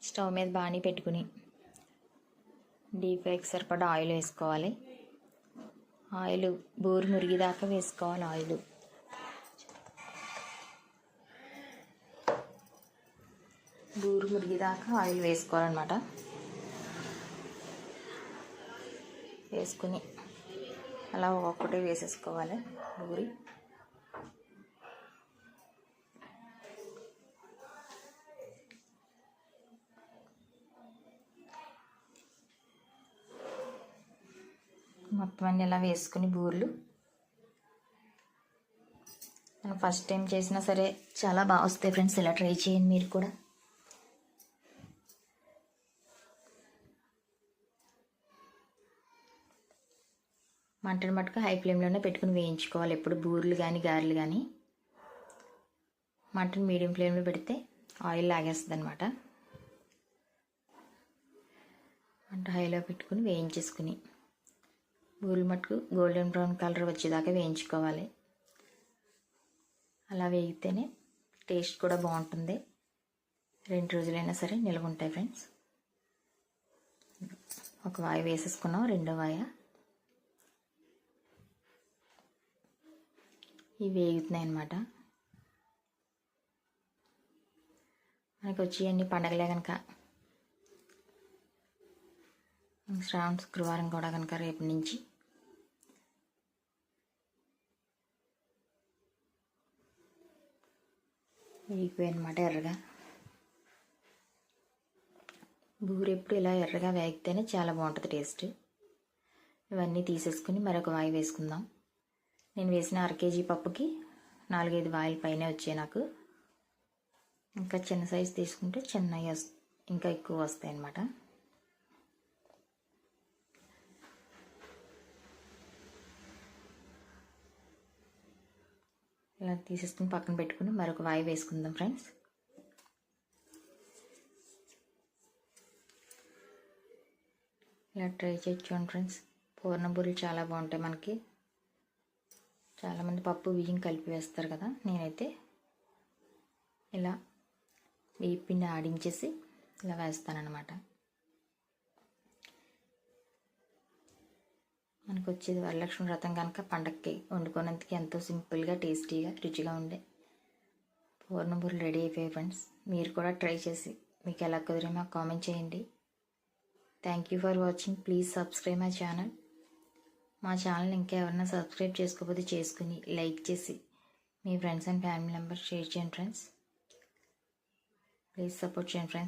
Stove మీద బాణీ పెట్టుకుని deep ఫ్రైకి సరిపడా ఆయిల్ వేసుకోవాలి. ఆయిల్ బూరు మురిగిదాకా వేసుకోవాలి. ఆయిల్ బూరు మురిగిదాకా ఆయిల్ వేసుకోవాలన్నమాట. వేసుకుని అలా ఒక్కొక్కటి వేసేసుకోవాలి. బూరి మొత్తం అన్నీ ఇలా వేసుకుని బూరెలు నేను ఫస్ట్ టైం చేసినా సరే చాలా బాగా వస్తాయి ఫ్రెండ్స్. ఇలా ట్రై చేయండి మీరు కూడా. మంటను మట్టుకు హై ఫ్లేమ్లోనే పెట్టుకుని వేయించుకోవాలి. ఎప్పుడు బూరెలు కానీ గారెలు కానీ మంటను మీడియం ఫ్లేమ్లో పెడితే ఆయిల్ లాగేస్తుంది అనమాట. మంట హైలో పెట్టుకుని వేయించేసుకుని బూరెలు మట్టుకు గోల్డెన్ బ్రౌన్ కలర్ వచ్చేదాకా వేయించుకోవాలి. అలా వేగితేనే టేస్ట్ కూడా బాగుంటుంది. 2 రోజులైనా సరే నిల్వ ఉంటాయి ఫ్రెండ్స్. ఒక వాయి వేసేసుకున్నాం. రెండో వాయ ఇవి వేగుతున్నాయి అన్నమాట. మనకి వచ్చి అన్ని పండగలే కనుక శ్రావణ శుక్రవారం కూడా కనుక రేపు నుంచి వేగిపోయి అనమాట. ఎర్రగా బూరె ఎప్పుడు ఇలా ఎర్రగా వేగితేనే చాలా బాగుంటుంది టేస్ట్. ఇవన్నీ తీసేసుకుని మరొక వాయి వేసుకుందాం. నేను వేసిన 1/2 కేజీ పప్పుకి 4-5 వాయిల పైనే వచ్చాయి నాకు. ఇంకా చిన్న సైజు తీసుకుంటే చిన్నవి ఇంకా ఎక్కువ వస్తాయి అన్నమాట. ఇలా తీసేసుకుని పక్కన పెట్టుకుని మరొక వాయి వేసుకుందాం ఫ్రెండ్స్. ఇలా ట్రై చేసి చూడండి ఫ్రెండ్స్. పూర్ణ బూరెలు చాలా బాగుంటాయి. మనకి చాలామంది పప్పు బియ్యం కలిపి వేస్తారు కదా. నేనైతే ఇలా బియ్యం పిండి ఆడించేసి ఇలా వేస్తానన్నమాట. మనకు వచ్చేది వరలక్ష్మి వ్రతం కనుక పండగకి వండుకోనందుకు ఎంతో సింపుల్గా టేస్టీగా రుచిగా ఉండే పూర్ణ బూరెలు రెడీ అయిపోయాయి ఫ్రెండ్స్. మీరు కూడా ట్రై చేసి మీకు ఎలా కుదిరే మాకు కామెంట్ చేయండి. Thank you for watching. Please subscribe my channel. మా ఛానల్ ఇంకా ఎవరైనా సబ్స్క్రైబ్ చేసుకోకపోతే చేసుకుని లైక్ చేసి మీ friends and family members share చేయండి ఫ్రెండ్స్. ప్లీజ్ సపోర్ట్ చేయండి ఫ్రెండ్స్.